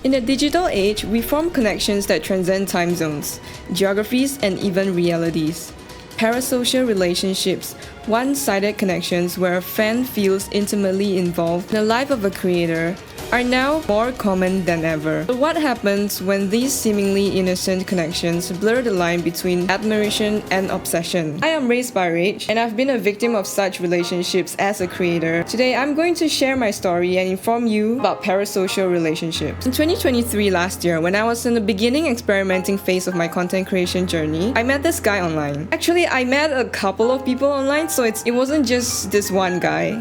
In a digital age, we form connections that transcend time zones, geographies, and even realities. Parasocial relationships, one-sided connections where a fan feels intimately involved in the life of a creator, are now more common than ever. But what happens when these seemingly innocent connections blur the line between admiration and obsession? I am Raised by Rage, and I've been a victim of such relationships as a creator. Today, I'm going to share my story and inform you about parasocial relationships. In 2023 last year, when I was in the beginning experimenting phase of my content creation journey, I met this guy online. Actually, I met a couple of people online, so it wasn't just this one guy.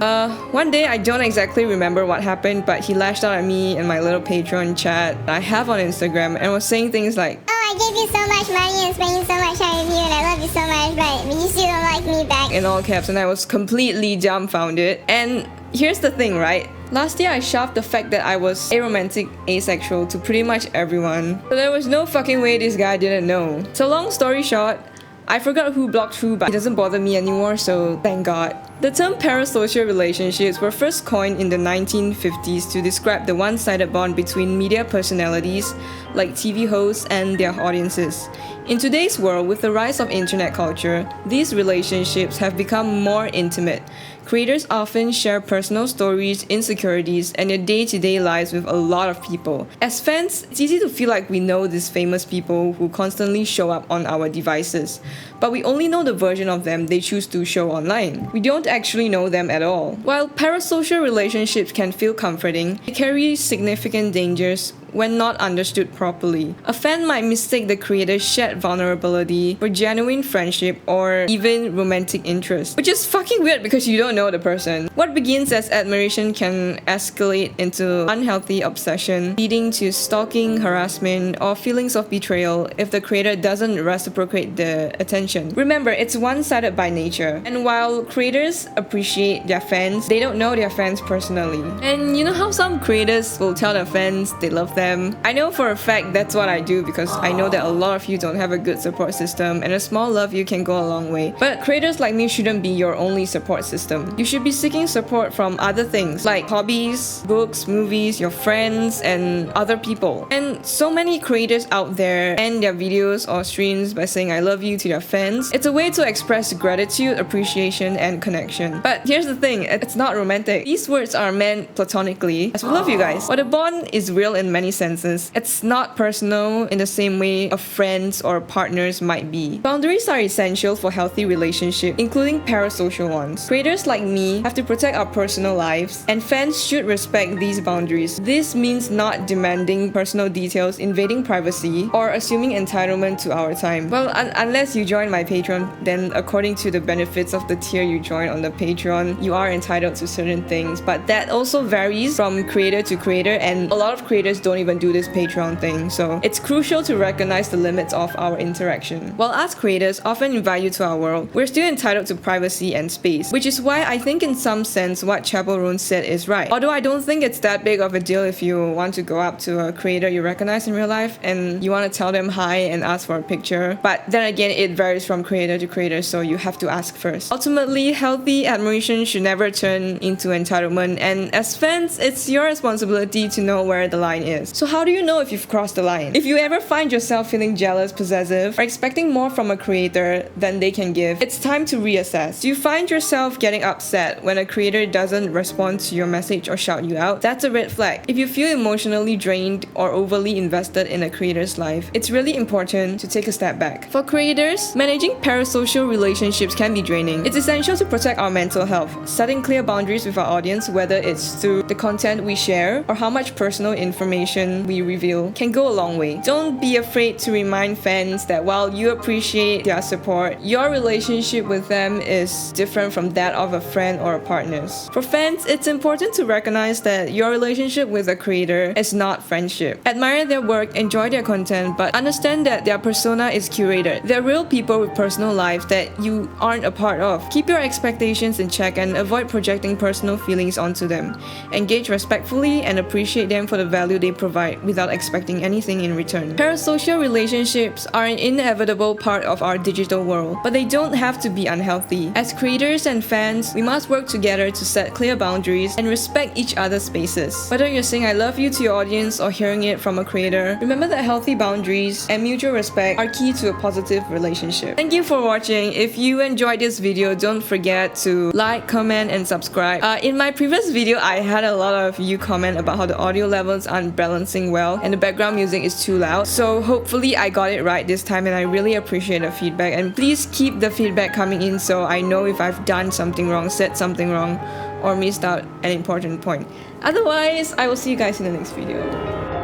One day, I don't exactly remember what happened, but he lashed out at me in my little Patreon chat I have on Instagram and was saying things like, "Oh, I gave you so much money and spending so much time with you and I love you so much, but you still don't like me back," in all caps, and I was completely dumbfounded. And here's the thing, right? Last year I shoved the fact that I was aromantic, asexual to pretty much everyone. So there was no fucking way this guy didn't know. So long story short, I forgot who blocked who, but it doesn't bother me anymore, so thank God. The term parasocial relationships were first coined in the 1950s to describe the one-sided bond between media personalities like TV hosts and their audiences. In today's world, with the rise of internet culture, these relationships have become more intimate. Creators often share personal stories, insecurities, and their day-to-day lives with a lot of people. As fans, it's easy to feel like we know these famous people who constantly show up on our devices, but we only know the version of them they choose to show online. We don't actually know them at all. While parasocial relationships can feel comforting, they carry significant dangers when not understood properly. A fan might mistake the creator's shared vulnerability for genuine friendship or even romantic interest, which is fucking weird because you don't know the person. What begins as admiration can escalate into unhealthy obsession, leading to stalking, harassment, or feelings of betrayal if the creator doesn't reciprocate the attention. Remember, it's one-sided by nature, and while creators appreciate their fans, they don't know their fans personally. And you know how some creators will tell their fans they love them? I know for a fact that's what I do because I know that a lot of you don't have a good support system, and a small love you can go a long way. But creators like me shouldn't be your only support system. You should be seeking support from other things like hobbies, books, movies, your friends, and other people. And so many creators out there end their videos or streams by saying I love you to their fans. It's a way to express gratitude, appreciation, and connection. But here's the thing, it's not romantic. These words are meant platonically, as we love you guys. But the bond is real in many senses. It's not personal in the same way of friends or partners might be. Boundaries are essential for healthy relationships, including parasocial ones. Creators like me have to protect our personal lives, and fans should respect these boundaries. This means not demanding personal details, invading privacy, or assuming entitlement to our time. Well, unless you join my Patreon, then according to the benefits of the tier you join on the Patreon, you are entitled to certain things, but that also varies from creator to creator, and a lot of creators don't even do this Patreon thing, so it's crucial to recognize the limits of our interaction. While us creators often invite you to our world, we're still entitled to privacy and space, which is why I think in some sense what Chapel Roan said is right. Although I don't think it's that big of a deal if you want to go up to a creator you recognize in real life and you want to tell them hi and ask for a picture, but then again it varies from creator to creator, so you have to ask first. Ultimately, healthy admiration should never turn into entitlement, and as fans, it's your responsibility to know where the line is. So how do you know if you've crossed the line? If you ever find yourself feeling jealous, possessive, or expecting more from a creator than they can give, it's time to reassess. Do you find yourself getting upset when a creator doesn't respond to your message or shout you out? That's a red flag. If you feel emotionally drained or overly invested in a creator's life, it's really important to take a step back. For creators, managing parasocial relationships can be draining. It's essential to protect our mental health. Setting clear boundaries with our audience, whether it's through the content we share or how much personal information we reveal, can go a long way. Don't be afraid to remind fans that while you appreciate their support, your relationship with them is different from that of a friend or a partner's. For fans, it's important to recognize that your relationship with a creator is not friendship. Admire their work, enjoy their content, but understand that their persona is curated. They're real people interfere with personal life that you aren't a part of. Keep your expectations in check and avoid projecting personal feelings onto them. Engage respectfully and appreciate them for the value they provide without expecting anything in return. Parasocial relationships are an inevitable part of our digital world, but they don't have to be unhealthy. As creators and fans, we must work together to set clear boundaries and respect each other's spaces. Whether you're saying I love you to your audience or hearing it from a creator, remember that healthy boundaries and mutual respect are key to a positive relationship. Thank you for watching. If you enjoyed this video, don't forget to like, comment, and subscribe. In my previous video, I had a lot of you comment about how the audio levels aren't balancing well and the background music is too loud. So hopefully I got it right this time, and I really appreciate the feedback. And please keep the feedback coming in so I know if I've done something wrong, said something wrong, or missed out an important point. Otherwise, I will see you guys in the next video.